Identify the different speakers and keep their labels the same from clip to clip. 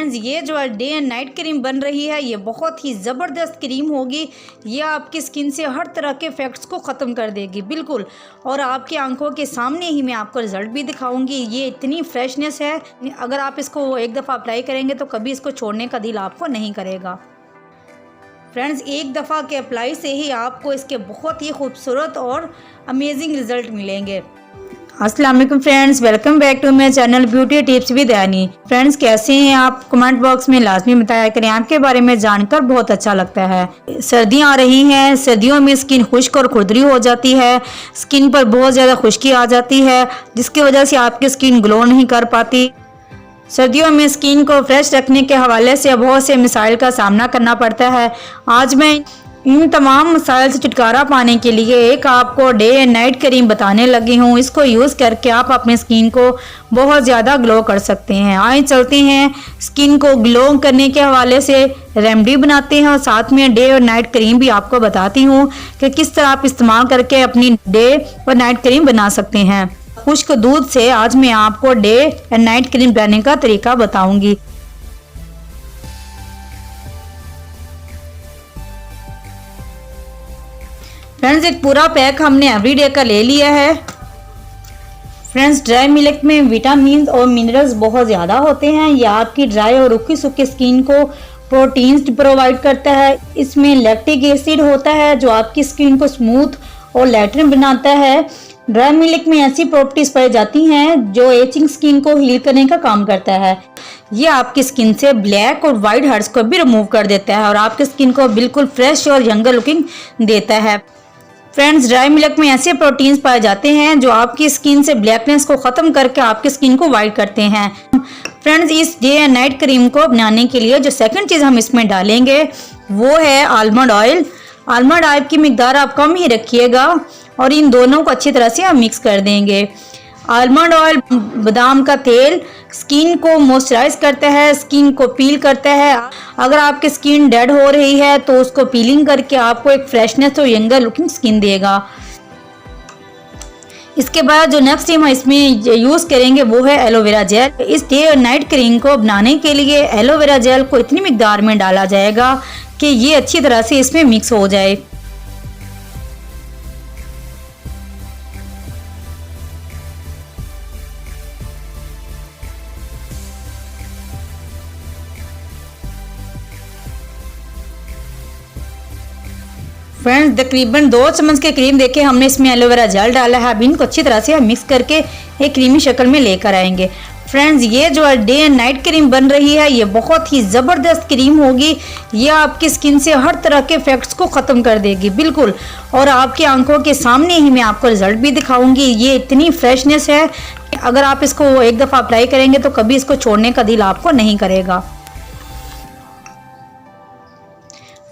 Speaker 1: Friends, ये जो day and night cream बन रही है ये बहुत ही ज़बरदस्त क्रीम होगी। ये आपकी स्किन से हर तरह के इफेक्ट्स को ख़त्म कर देगी बिल्कुल, और आपकी आंखों के सामने ही मैं आपको रिज़ल्ट भी दिखाऊंगी। ये इतनी फ्रेशनेस है, अगर आप इसको एक दफ़ा अप्लाई करेंगे तो कभी इसको छोड़ने का दिल आपको नहीं करेगा। फ्रेंड्स, एक दफ़ा के अप्लाई से ही आपको इसके बहुत ही खूबसूरत और अमेजिंग रिज़ल्ट मिलेंगे। अस्सलाम वालेकुम friends, welcome back to my channel beauty tips with Annie. Friends, कैसे हैं आप? कमेंट बॉक्स में लाजमी बताया करें, आपके बारे में जानकर बहुत अच्छा लगता है। सर्दियां आ रही हैं, सर्दियों में स्किन खुश्क और खुरदरी हो जाती है, स्किन पर बहुत ज़्यादा खुश्की आ जाती है, जिसकी वजह से आपकी स्किन ग्लो नहीं कर पाती। सर्दियों में स्किन को फ्रेश रखने के हवाले से बहुत से मसाइल का सामना करना पड़ता है। आज मैं इन तमाम मसाइल से छुटकारा पाने के लिए एक आपको डे एंड नाइट क्रीम बताने लगी हूँ। इसको यूज़ करके आप अपने स्किन को बहुत ज़्यादा ग्लो कर सकते हैं। आइए चलते हैं, स्किन को ग्लो करने के हवाले से रेमेडी बनाते हैं और साथ में डे और नाइट क्रीम भी आपको बताती हूँ कि किस तरह आप इस्तेमाल करके अपनी डे और नाइट क्रीम बना सकते हैं। खुश्क दूध से आज मैं आपको डे एंड नाइट क्रीम बनाने का तरीका बताऊंगी। फ्रेंड्स, एक पूरा पैक हमने एवरीडे का ले लिया है। फ्रेंड्स, ड्राई मिल्क में विटामिन और मिनरल्स बहुत ज़्यादा होते हैं। यह आपकी ड्राई और रुखी सूखी स्किन को प्रोटीन्स प्रोवाइड करता है। इसमें लैक्टिक एसिड होता है जो आपकी स्किन को स्मूथ और लैटरिन बनाता है। ड्राई मिल्क में ऐसी प्रॉपर्टीज पाई जाती हैं जो एजिंग स्किन को हील करने का काम करता है। ये आपकी स्किन से ब्लैक और वाइट हेड्स को भी रिमूव कर देता है और आपकी स्किन को बिल्कुल फ्रेश और यंगर लुकिंग देता है। फ्रेंड्स, ड्राई मिल्क में ऐसे प्रोटीन्स पाए जाते हैं जो आपकी स्किन से ब्लैकनेस को ख़त्म करके आपकी स्किन को वाइट करते हैं। फ्रेंड्स, इस डे एंड नाइट क्रीम को बनाने के लिए जो सेकंड चीज़ हम इसमें डालेंगे वो है आलमंड ऑयल। आलमंड ऑयल की मिकदार आप कम ही रखिएगा और इन दोनों को अच्छी तरह से हम मिक्स कर देंगे। आलमंड ऑयल, बादाम का तेल स्किन को मॉइस्चराइज करता है, स्किन को पील करता है। अगर आपकी स्किन डेड हो रही है तो उसको पीलिंग करके आपको एक फ्रेशनेस और यंगर लुकिंग स्किन देगा। इसके बाद जो नेक्स्ट हम इसमें यूज़ करेंगे वो है एलोवेरा जेल। इस डे और नाइट क्रीम को बनाने के लिए एलोवेरा जेल को इतनी मिकदार में डाला जाएगा कि ये अच्छी तरह से इसमें मिक्स हो जाए। फ्रेंड्स, तकरीबन 2 चम्मच के क्रीम देके हमने इसमें एलोवेरा जेल डाला है। अब इनको अच्छी तरह से हम मिक्स करके एक क्रीमी शक्ल में लेकर आएंगे। फ्रेंड्स, ये जो डे एंड नाइट क्रीम बन रही है ये बहुत ही ज़बरदस्त क्रीम होगी। ये आपकी स्किन से हर तरह के इफेक्ट्स को ख़त्म कर देगी बिल्कुल, और आपकी आंखों के सामने ही मैं आपको रिजल्ट भी दिखाऊंगी। ये इतनी फ्रेशनेस है, अगर आप इसको एक दफ़ा अप्लाई करेंगे तो कभी इसको छोड़ने का दिल आपको नहीं करेगा।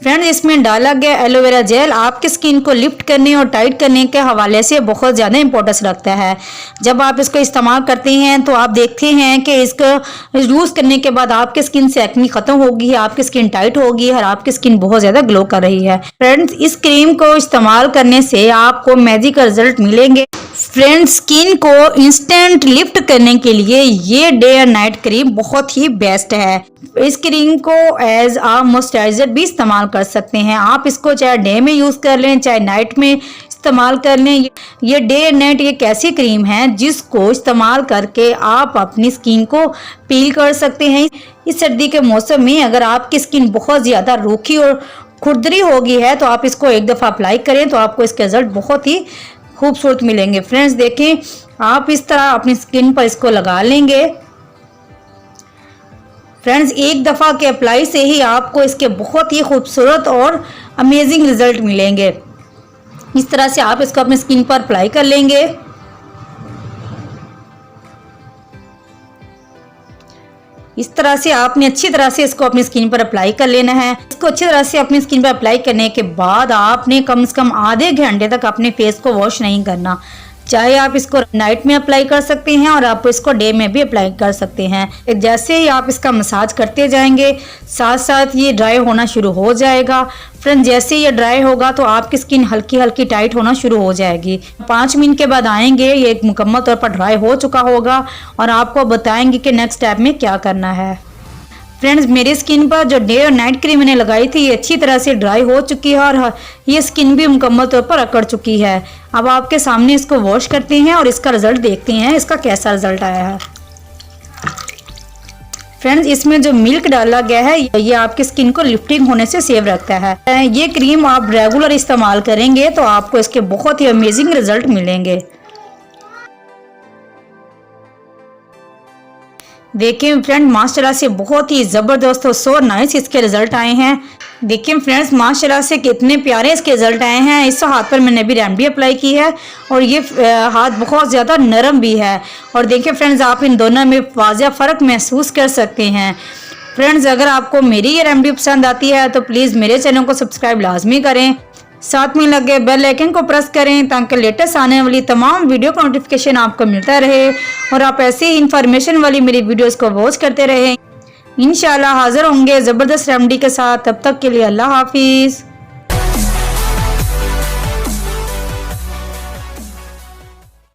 Speaker 1: फ्रेंड्स, इसमें डाला गया एलोवेरा जेल आपकी स्किन को लिफ्ट करने और टाइट करने के हवाले से बहुत ज़्यादा इंपॉर्टेंस रखता है। जब आप इसको इस्तेमाल करते हैं तो आप देखते हैं कि इसको यूज़ करने के बाद आपकी स्किन से एक्ने ख़त्म होगी, आपकी स्किन टाइट होगी और आपकी स्किन बहुत ज़्यादा ग्लो कर रही है। फ्रेंड्स, इस क्रीम को इस्तेमाल करने से आपको मैजिकल रिजल्ट मिलेंगे। फ्रेंड्स, स्किन को इंस्टेंट लिफ्ट करने के लिए ये डे एंड नाइट क्रीम बहुत ही बेस्ट है। इस क्रीम को एज आ मॉइस्चराइजर भी इस्तेमाल कर सकते हैं। आप इसको चाहे डे में यूज़ कर लें चाहे नाइट में इस्तेमाल कर लें। ये डे एंड नाइट एक ऐसी क्रीम है जिसको इस्तेमाल करके आप अपनी स्किन को पील कर सकते हैं। इस सर्दी के मौसम में अगर आपकी स्किन बहुत ज़्यादा रूखी और खुरदरी हो गई है तो आप इसको एक दफ़ा अप्लाई करें तो आपको इसके रिजल्ट बहुत ही खूबसूरत मिलेंगे। फ्रेंड्स, देखें, आप इस तरह अपनी स्किन पर इसको लगा लेंगे। फ्रेंड्स, एक दफ़ा के अप्लाई से ही आपको इसके बहुत ही खूबसूरत और अमेजिंग रिजल्ट मिलेंगे। इस तरह से आप इसको अपनी स्किन पर अप्लाई कर लेंगे। इस तरह से आपने अच्छी तरह से इसको अपनी स्किन पर अप्लाई कर लेना है। इसको अच्छी तरह से अपनी स्किन पर अप्लाई करने के बाद आपने कम से कम आधे घंटे तक अपने फेस को वॉश नहीं करना। चाहे आप इसको नाइट में अप्लाई कर सकते हैं और आप इसको डे में भी अप्लाई कर सकते हैं। जैसे ही आप इसका मसाज करते जाएंगे साथ साथ ये ड्राई होना शुरू हो जाएगा। फ्रेंड, जैसे ये ड्राई होगा तो आपकी स्किन हल्की हल्की टाइट होना शुरू हो जाएगी। 5 मिनट के बाद आएंगे, ये मुकम्मल तौर पर ड्राई हो चुका होगा और आपको बताएंगे कि नेक्स्ट स्टेप में क्या करना है। फ्रेंड्स मेरी स्किन पर जो डे और नाइट क्रीम मैंने लगाई थी ये अच्छी तरह से ड्राई हो चुकी है और ये स्किन भी मुकम्मल तौर पर अकड़ चुकी है। अब आपके सामने इसको वॉश करते हैं और इसका रिजल्ट देखते हैं इसका कैसा रिजल्ट आया है। फ्रेंड्स इसमें जो मिल्क डाला गया है ये आपकी स्किन को लिफ्टिंग होने से सेव रखता है। ये क्रीम आप रेगुलर इस्तेमाल करेंगे तो आपको इसके बहुत ही अमेजिंग रिजल्ट मिलेंगे। देखिए फ्रेंड माशाल्लाह से बहुत ही ज़बरदस्त और सो नाइस इसके रिजल्ट आए हैं। देखिए फ्रेंड्स माशाल्लाह से कितने प्यारे इसके रिजल्ट आए हैं। इस हाथ पर मैंने भी रेमेडी अप्लाई की है और ये हाथ बहुत ज़्यादा नरम भी है। और देखिए फ्रेंड्स आप इन दोनों में वाज़िह फ़र्क महसूस कर सकते हैं। फ्रेंड्स अगर आपको मेरी ये रेमेडी पसंद आती है तो प्लीज़ मेरे चैनल को सब्सक्राइब लाजमी करें, साथ में लगे बेल आइकन को प्रेस करें ताकि लेटेस्ट आने वाली तमाम वीडियो का नोटिफिकेशन आपको मिलता रहे और आप ऐसे ही इंफॉर्मेशन वाली मेरी वीडियोस को वॉच करते रहें। इंशाल्लाह हाजिर होंगे ज़बरदस्त रेमेडी के साथ। तब तक के लिए अल्लाह हाफिज़।